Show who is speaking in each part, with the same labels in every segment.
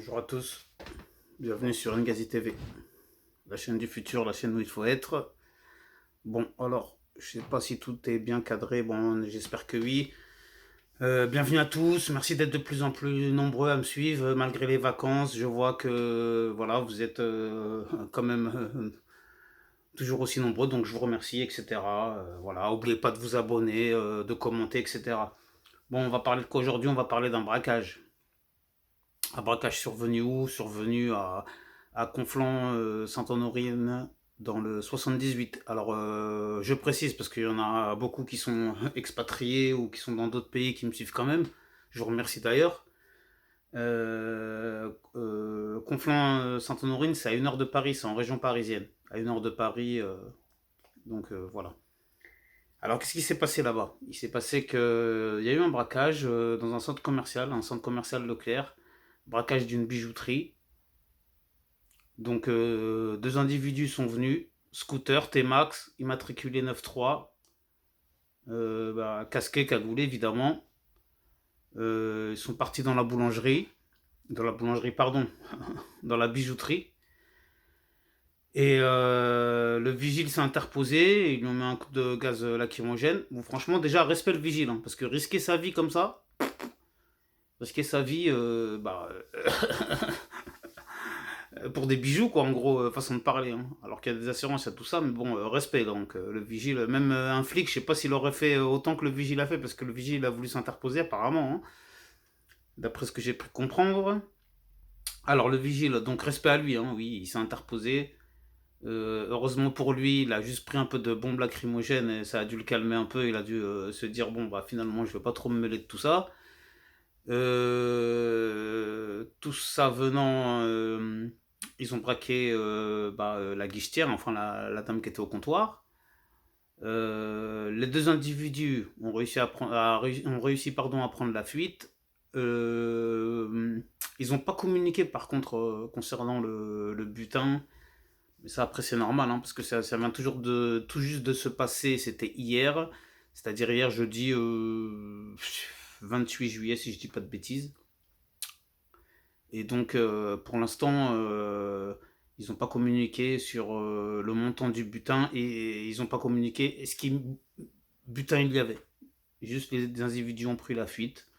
Speaker 1: Bonjour à tous, bienvenue sur Ngazi TV, la chaîne du futur, la chaîne où il faut être. Bon, alors, je sais pas si tout est bien cadré, bon, j'espère que oui. Bienvenue à tous, merci d'être de plus en plus nombreux à me suivre malgré les vacances. Je vois que, voilà, vous êtes quand même toujours aussi nombreux, donc je vous remercie, etc. Voilà, n'oubliez pas de vous abonner, de commenter, etc. Bon, on va parler de quoi aujourd'hui? On va parler d'un braquage. Un braquage survenu où? Survenu à Conflans-Sainte-Honorine dans le 78. Alors, je précise parce qu'il y en a beaucoup qui sont expatriés ou qui sont dans d'autres pays qui me suivent quand même. Je vous remercie d'ailleurs. Conflans-Sainte-Honorine, c'est à 1 heure de Paris, c'est en région parisienne. À 1 heure de Paris, donc voilà. Alors, qu'est-ce qui s'est passé là-bas? Il s'est passé qu'il y a eu un braquage dans un centre commercial Leclerc, braquage d'une bijouterie. Donc, deux individus sont venus, scooter T-Max, immatriculé 93, casqué, cagoulé évidemment. Ils sont partis dans la boulangerie, pardon, dans la bijouterie. Et le vigile s'est interposé, ils lui ont mis un coup de gaz lacrymogène. Bon, franchement, déjà, respect le vigile, hein, parce que risquer sa vie comme ça, risquer sa vie, pour des bijoux, quoi, en gros, façon de parler, hein. Alors qu'il y a des assurances, il y a tout ça, mais bon, respect, donc, le vigile, même un flic, je sais pas s'il aurait fait autant que le vigile a fait, parce que le vigile a voulu s'interposer, apparemment, hein, d'après ce que j'ai pu comprendre. Alors, le vigile, donc, respect à lui, hein, oui, il s'est interposé. Heureusement pour lui, il a juste pris un peu de bombe lacrymogène et ça a dû le calmer un peu. Il a dû se dire bon, bah, finalement, je vais pas trop me mêler de tout ça. Tout ça venant, ils ont braqué la guichetière, enfin la dame qui était au comptoir. Les deux individus ont réussi à prendre la fuite. Ils n'ont pas communiqué par contre concernant le butin. Mais ça après c'est normal, hein, parce que ça vient tout juste de se passer. C'était hier, c'est-à-dire hier jeudi 28 juillet si je dis pas de bêtises. Et donc, pour l'instant, ils n'ont pas communiqué sur le montant du butin et ils n'ont pas communiqué ce qui butin il y avait. Juste les individus ont pris la fuite.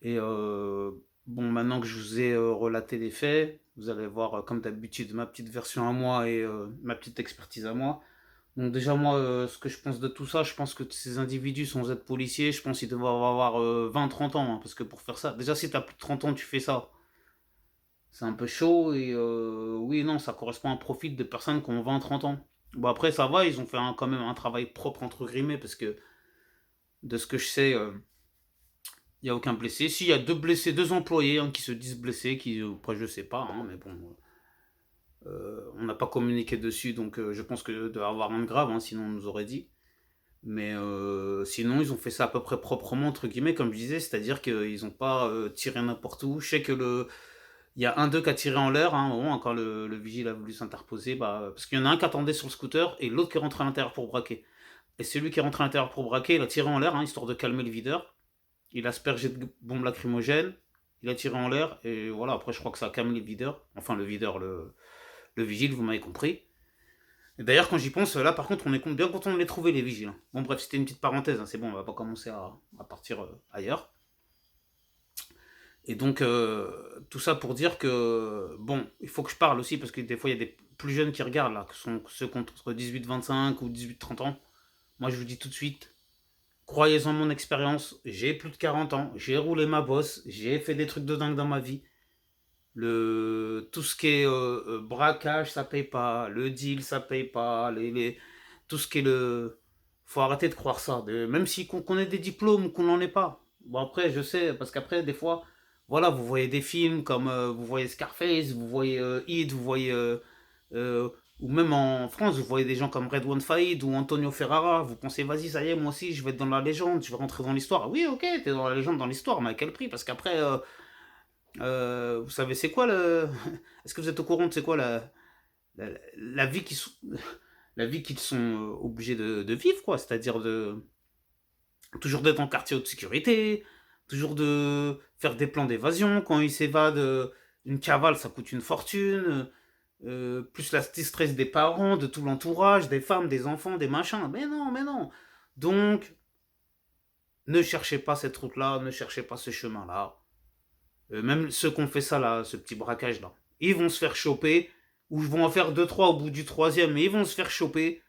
Speaker 1: Et bon, maintenant que je vous ai relaté les faits, vous allez voir, comme d'habitude, ma petite version à moi et ma petite expertise à moi. Donc déjà, moi, ce que je pense de tout ça, je pense que ces individus, sans être policiers, je pense qu'ils doivent avoir 20-30 ans, hein, parce que pour faire ça, déjà si tu as plus de 30 ans, tu fais ça. C'est un peu chaud et oui, non, ça correspond à un profil de personnes qui ont 20-30 ans. Bon, après, ça va, ils ont fait quand même un travail propre, entre guillemets, parce que de ce que je sais, il n'y a aucun blessé. Si, il y a deux blessés, deux employés hein, qui se disent blessés, qui, après, je sais pas, hein, mais bon, on n'a pas communiqué dessus, donc je pense que doit avoir un de grave, hein, sinon on nous aurait dit. Mais sinon, ils ont fait ça à peu près proprement, entre guillemets, comme je disais, c'est-à-dire qu'ils n'ont pas tiré n'importe où. Je sais que il y a un d'eux qui a tiré en l'air, hein, à un moment, quand le vigile a voulu s'interposer, parce qu'il y en a un qui attendait sur le scooter et l'autre qui est rentré à l'intérieur pour braquer. Et celui qui est rentré à l'intérieur pour braquer, il a tiré en l'air, hein, histoire de calmer le videur. Il a aspergé de bombes lacrymogènes, il a tiré en l'air, et voilà, après je crois que ça a calmé le videur. Enfin, le videur, le vigile, vous m'avez compris. Et d'ailleurs, quand j'y pense, là par contre, on est bien content de les trouver, les vigiles, hein. Bon, bref, c'était une petite parenthèse, hein, c'est bon, on va pas commencer à partir ailleurs. Et donc, tout ça pour dire que, bon, il faut que je parle aussi, parce que des fois, il y a des plus jeunes qui regardent, là, que sont ceux qui ont entre 18-25 ou 18-30 ans. Moi, je vous dis tout de suite, croyez en mon expérience, j'ai plus de 40 ans, j'ai roulé ma bosse, j'ai fait des trucs de dingue dans ma vie. Tout ce qui est braquage, ça paye pas, le deal, ça paye pas, tout ce qui est le... Faut arrêter de croire ça, même si qu'on ait des diplômes ou qu'on n'en ait pas. Bon après, je sais, parce qu'après, des fois, voilà, vous voyez des films comme, vous voyez Scarface, vous voyez Hit, vous voyez... ou même en France, vous voyez des gens comme Redouane Faïd ou Antonio Ferrara, vous pensez, vas-y, ça y est, moi aussi, je vais être dans la légende, je vais rentrer dans l'histoire. Oui, ok, t'es dans la légende, dans l'histoire, mais à quel prix? Parce qu'après, vous savez, c'est quoi le... Est-ce que vous êtes au courant de c'est quoi la, la vie qu'ils sont, la vie qu'ils sont obligés de vivre, quoi? C'est-à-dire de toujours d'être en quartier haute sécurité, toujours de faire des plans d'évasion quand ils s'évadent. Une cavale, ça coûte une fortune. Plus la stress des parents, de tout l'entourage, des femmes, des enfants, des machins. Mais non, mais non. Donc, ne cherchez pas cette route-là, ne cherchez pas ce chemin-là. Même ceux qui ont fait ça, là, ce petit braquage-là, ils vont se faire choper, ou ils vont en faire deux, trois au bout du troisième, mais ils vont se faire choper.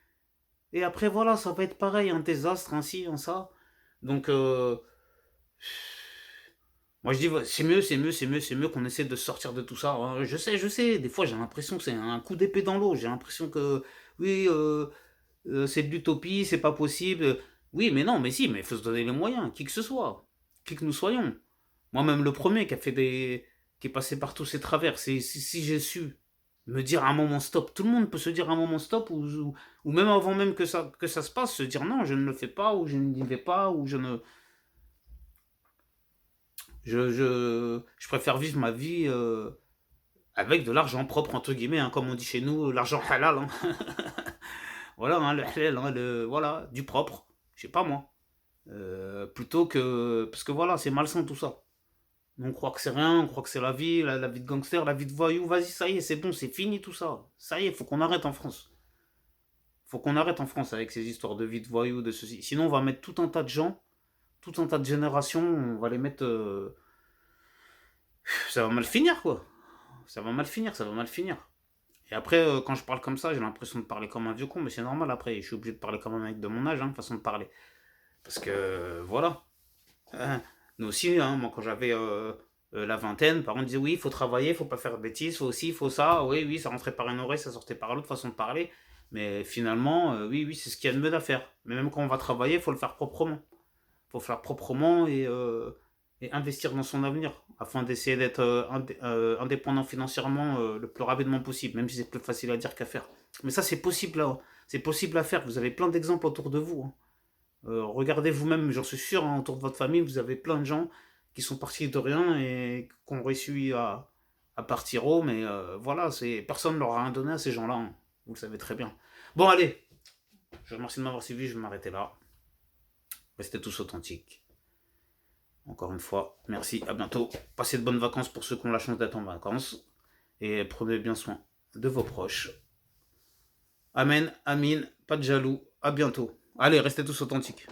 Speaker 1: Et après, voilà, ça va être pareil, un désastre, ainsi, en ça. Donc, moi je dis, ouais, c'est mieux, c'est mieux, c'est mieux, c'est mieux qu'on essaie de sortir de tout ça. Hein. Je sais, des fois j'ai l'impression que c'est un coup d'épée dans l'eau. J'ai l'impression que, oui, c'est de l'utopie, c'est pas possible. Oui, mais non, mais si, mais il faut se donner les moyens, qui que ce soit, qui que nous soyons. Moi-même, le premier qui a fait des. Qui est passé par tous ces travers, si j'ai su me dire à un moment stop, tout le monde peut se dire à un moment stop, ou même avant même que ça se passe, se dire non, je ne le fais pas, ou je n'y vais pas, ou je ne. Je préfère vivre ma vie avec de l'argent propre, entre guillemets, hein, comme on dit chez nous, l'argent halal. Hein. Voilà, hein, le halal, hein, voilà, du propre. Je sais pas moi. Plutôt que. Parce que voilà, c'est malsain tout ça. On croit que c'est rien, on croit que c'est la vie, la vie de gangster, la vie de voyou. Vas-y, ça y est, c'est bon, c'est fini tout ça. Ça y est, faut qu'on arrête en France. Faut qu'on arrête en France avec ces histoires de vie de voyou, de ceci. Sinon, on va mettre tout un tas de gens, tout un tas de générations, on va les mettre. Ça va mal finir, quoi. Ça va mal finir, ça va mal finir. Et après, quand je parle comme ça, j'ai l'impression de parler comme un vieux con, mais c'est normal après. Je suis obligé de parler comme un mec de mon âge, hein, façon de parler. Parce que, voilà. Hein, nous aussi, hein, moi quand j'avais la vingtaine, par contre disaient oui, il faut travailler, il faut pas faire de bêtises, faut aussi, il faut ça. Oui, oui, ça rentrait par une oreille, ça sortait par l'autre, façon de parler. Mais finalement, oui, oui, c'est ce qu'il y a de mieux à faire. Mais même quand on va travailler, il faut le faire proprement. Il faut faire proprement et investir dans son avenir afin d'essayer d'être indépendant financièrement le plus rapidement possible, même si c'est plus facile à dire qu'à faire. Mais ça, c'est possible là. C'est possible à faire. Vous avez plein d'exemples autour de vous. Hein. Regardez vous-même, j'en suis sûr, hein, autour de votre famille, vous avez plein de gens qui sont partis de rien et qui ont réussi à partir haut, mais voilà, personne ne leur a rien donné à ces gens-là. Hein. Vous le savez très bien. Bon, allez, je vous remercie de m'avoir suivi, je vais m'arrêter là. Restez tous authentiques. Encore une fois, merci, à bientôt. Passez de bonnes vacances pour ceux qui ont la chance d'être en vacances. Et prenez bien soin de vos proches. Amen, amin, pas de jaloux. À bientôt. Allez, restez tous authentiques.